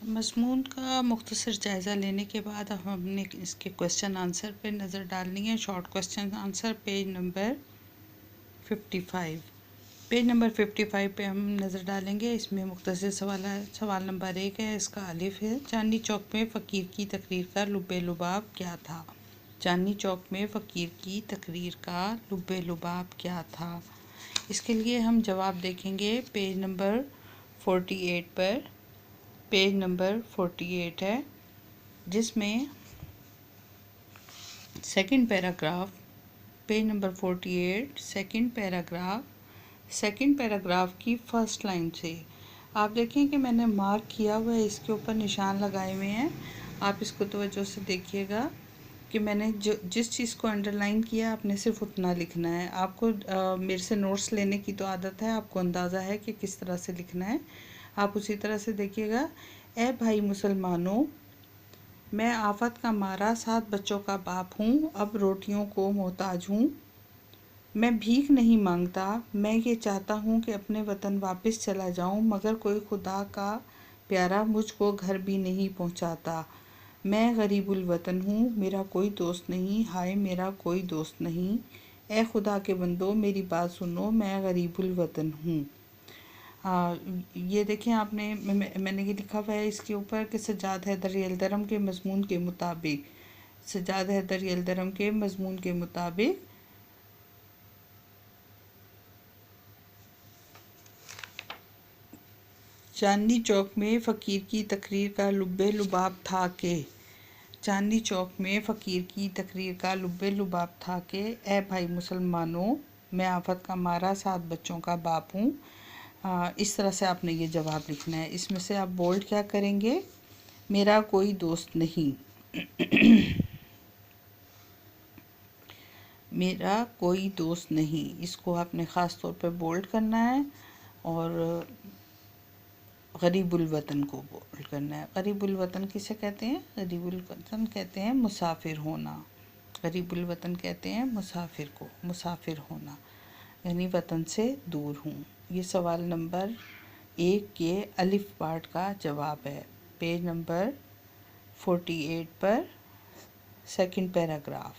मज़मून का मुख्तसर जायज़ा लेने के बाद अब हमने इसके क्वेश्चन आंसर पे नज़र डालनी है। Short question answer page number 55। Page number 55 पे हम नज़र डालेंगे। इसमें मुख्तसर सवाल है। सवाल नंबर 1 है, इसका अलिफ है। चांदनी चौक में फ़कीर की तकरीर का लुब्बे लुबाब क्या था? चांदनी चौक में फ़कीर की तकरीर का लुब्बे लुबाब क्या था? इसके लिए हम जवाब देखेंगे पेज नंबर 48 पर। पेज नंबर 48 है, जिसमें second paragraph, page number 48 second paragraph की फ़र्स्ट लाइन से आप देखें कि मैंने मार्क किया हुआ है, इसके ऊपर निशान लगाए हुए हैं। आप इसको तवज्जो से देखिएगा कि मैंने जिस चीज़ को अंडरलाइन किया आपने सिर्फ उतना लिखना है। आपको मेरे से नोट्स लेने की तो आदत है, आपको अंदाज़ा है कि किस तरह से लिखना है। आप उसी तरह से देखिएगा। ए भाई मुसलमानों, मैं आफत का मारा 7 बच्चों का बाप हूँ, अब रोटियों को मोहताज हूँ। मैं भीख नहीं मांगता, मैं ये चाहता हूँ कि अपने वतन वापस चला जाऊँ, मगर कोई खुदा का प्यारा मुझको घर भी नहीं पहुँचाता। मैं गरीबुल वतन हूँ, मेरा कोई दोस्त नहीं, हाय मेरा कोई दोस्त नहीं। ए खुदा के बंदो मेरी बात सुनो, मैं गरीबुल वतन हूँ। ये देखें आपने, मैंने ये लिखा हुआ है इसके ऊपर कि सज्जाद हैदर यलदरम के मज़मून के मुताबिक, सज्जाद हैदर यलदरम के मज़मून के मुताबिक चांदनी चौक में फ़कीर की तकरीर का लुब्बे लुबाब था के, चांदनी चौक में फ़कीर की तकरीर का लुब्बे लुबाब था के ए भाई मुसलमानों, मैं आफत का मारा 7 बच्चों का बाप हूँ। इस तरह से आपने ये जवाब लिखना है। इसमें से आप बोल्ड क्या करेंगे? मेरा कोई दोस्त नहीं। मेरा कोई दोस्त नहीं, इसको आपने ख़ास तौर पे बोल्ड करना है। और गरीबुल वतन को बोल्ड करना है। गरीबुल वतन किसे कहते हैं? गरीबुल वतन कहते हैं मुसाफिर होना। गरीबुल वतन कहते हैं मुसाफिर को, मुसाफिर होना यानी वतन से दूर हूँ। ये सवाल नंबर 1 के अलिफ पार्ट का जवाब है। पेज नंबर 48 पर सेकंड पैराग्राफ।